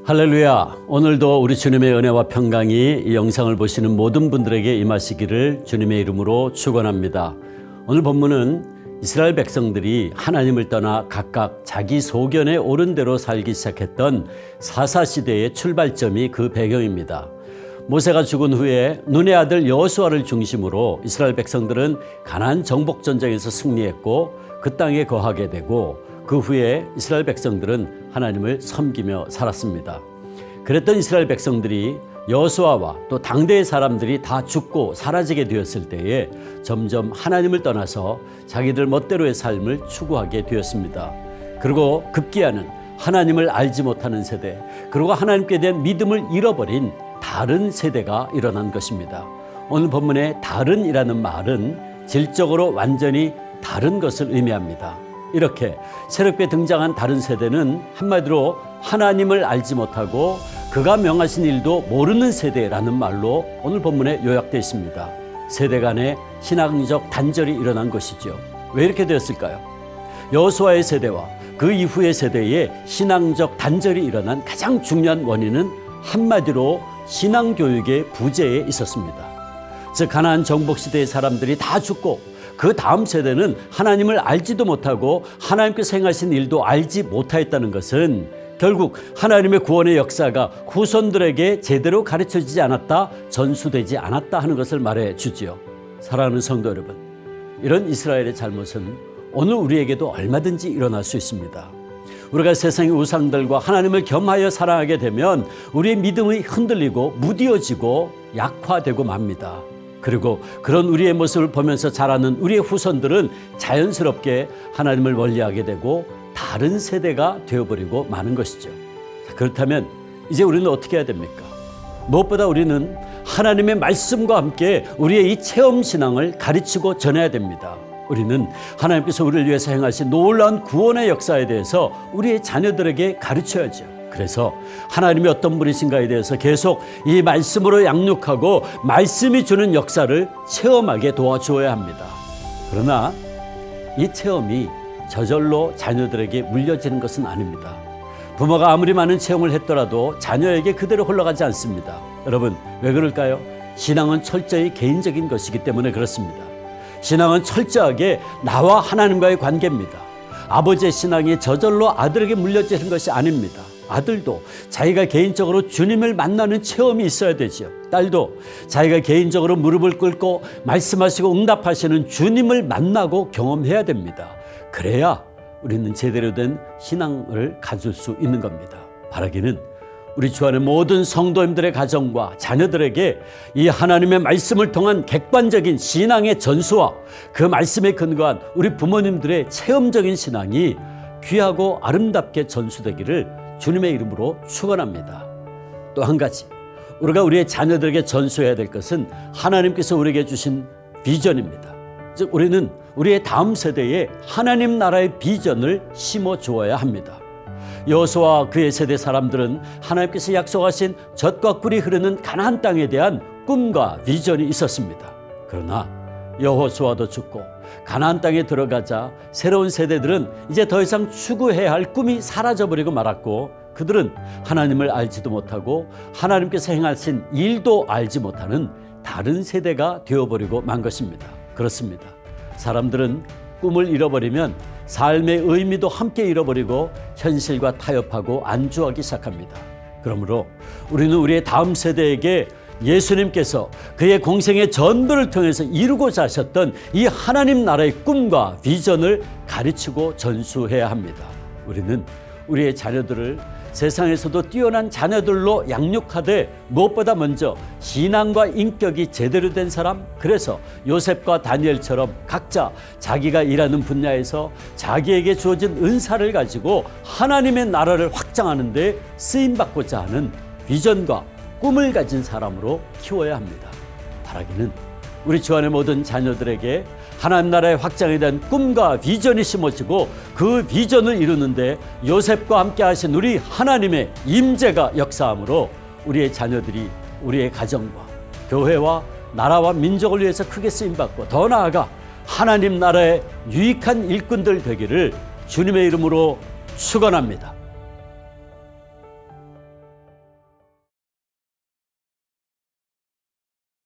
할렐루야. 오늘도 우리 주님의 은혜와 평강이 이 영상을 보시는 모든 분들에게 임하시기를 주님의 이름으로 축원합니다. 오늘 본문은 이스라엘 백성들이 하나님을 떠나 각각 자기 소견에 옳은 대로 살기 시작했던 사사시대의 출발점이 그 배경입니다. 모세가 죽은 후에 눈의 아들 여호수아를 중심으로 이스라엘 백성들은 가나안 정복 전쟁에서 승리했고 그 땅에 거하게 되고 그 후에 이스라엘 백성들은 하나님을 섬기며 살았습니다. 그랬던 이스라엘 백성들이 여호수아와 또 당대의 사람들이 다 죽고 사라지게 되었을 때에 점점 하나님을 떠나서 자기들 멋대로의 삶을 추구하게 되었습니다. 그리고 급기야는 하나님을 알지 못하는 세대, 그리고 하나님께 대한 믿음을 잃어버린 다른 세대가 일어난 것입니다. 오늘 본문의 다른이라는 말은 질적으로 완전히 다른 것을 의미합니다. 이렇게 새롭게 등장한 다른 세대는 한마디로 하나님을 알지 못하고 그가 명하신 일도 모르는 세대라는 말로 오늘 본문에 요약되어 있습니다. 세대 간의 신앙적 단절이 일어난 것이죠. 왜 이렇게 되었을까요? 여호수아의 세대와 그 이후의 세대에 신앙적 단절이 일어난 가장 중요한 원인은 한마디로 신앙교육의 부재에 있었습니다. 즉 가나안 정복 시대의 사람들이 다 죽고 그 다음 세대는 하나님을 알지도 못하고 하나님께서 행하신 일도 알지 못하였다는 것은 결국 하나님의 구원의 역사가 후손들에게 제대로 가르쳐지지 않았다, 전수되지 않았다 하는 것을 말해 주지요. 사랑하는 성도 여러분, 이런 이스라엘의 잘못은 오늘 우리에게도 얼마든지 일어날 수 있습니다. 우리가 세상의 우상들과 하나님을 겸하여 살아가게 되면 우리의 믿음이 흔들리고 무뎌지고 약화되고 맙니다. 그리고 그런 우리의 모습을 보면서 자라는 우리의 후손들은 자연스럽게 하나님을 멀리하게 되고 다른 세대가 되어버리고 마는 것이죠. 그렇다면 이제 우리는 어떻게 해야 됩니까? 무엇보다 우리는 하나님의 말씀과 함께 우리의 이 체험신앙을 가르치고 전해야 됩니다. 우리는 하나님께서 우리를 위해서 행하신 놀라운 구원의 역사에 대해서 우리의 자녀들에게 가르쳐야죠. 그래서 하나님이 어떤 분이신가에 대해서 계속 이 말씀으로 양육하고 말씀이 주는 역사를 체험하게 도와주어야 합니다. 그러나 이 체험이 저절로 자녀들에게 물려지는 것은 아닙니다. 부모가 아무리 많은 체험을 했더라도 자녀에게 그대로 흘러가지 않습니다. 여러분, 왜 그럴까요? 신앙은 철저히 개인적인 것이기 때문에 그렇습니다. 신앙은 철저하게 나와 하나님과의 관계입니다. 아버지의 신앙이 저절로 아들에게 물려지는 것이 아닙니다. 아들도 자기가 개인적으로 주님을 만나는 체험이 있어야 되죠. 딸도 자기가 개인적으로 무릎을 꿇고 말씀하시고 응답하시는 주님을 만나고 경험해야 됩니다. 그래야 우리는 제대로 된 신앙을 가질 수 있는 겁니다. 바라기는 우리 주 안의 모든 성도님들의 가정과 자녀들에게 이 하나님의 말씀을 통한 객관적인 신앙의 전수와 그 말씀에 근거한 우리 부모님들의 체험적인 신앙이 귀하고 아름답게 전수되기를 주님의 이름으로 축원합니다. 또 한 가지, 우리가 우리의 자녀들에게 전수해야 될 것은 하나님께서 우리에게 주신 비전입니다. 즉 우리는 우리의 다음 세대에 하나님 나라의 비전을 심어 주어야 합니다. 여호수아와 그의 세대 사람들은 하나님께서 약속하신 젖과 꿀이 흐르는 가나안 땅에 대한 꿈과 비전이 있었습니다. 그러나 여호수아도 죽고 가나안 땅에 들어가자 새로운 세대들은 이제 더 이상 추구해야 할 꿈이 사라져버리고 말았고 그들은 하나님을 알지도 못하고 하나님께서 행하신 일도 알지 못하는 다른 세대가 되어버리고 만 것입니다. 그렇습니다. 사람들은 꿈을 잃어버리면 삶의 의미도 함께 잃어버리고 현실과 타협하고 안주하기 시작합니다. 그러므로 우리는 우리의 다음 세대에게 예수님께서 그의 공생의 전부를 통해서 이루고자 하셨던 이 하나님 나라의 꿈과 비전을 가르치고 전수해야 합니다. 우리는 우리의 자녀들을 세상에서도 뛰어난 자녀들로 양육하되 무엇보다 먼저 신앙과 인격이 제대로 된 사람, 그래서 요셉과 다니엘처럼 각자 자기가 일하는 분야에서 자기에게 주어진 은사를 가지고 하나님의 나라를 확장하는 데 쓰임받고자 하는 비전과 꿈을 가진 사람으로 키워야 합니다. 바라기는 우리 주 안의 모든 자녀들에게 하나님 나라의 확장에 대한 꿈과 비전이 심어지고 그 비전을 이루는데 요셉과 함께 하신 우리 하나님의 임재가 역사함으로 우리의 자녀들이 우리의 가정과 교회와 나라와 민족을 위해서 크게 쓰임받고 더 나아가 하나님 나라의 유익한 일꾼들 되기를 주님의 이름으로 축원합니다.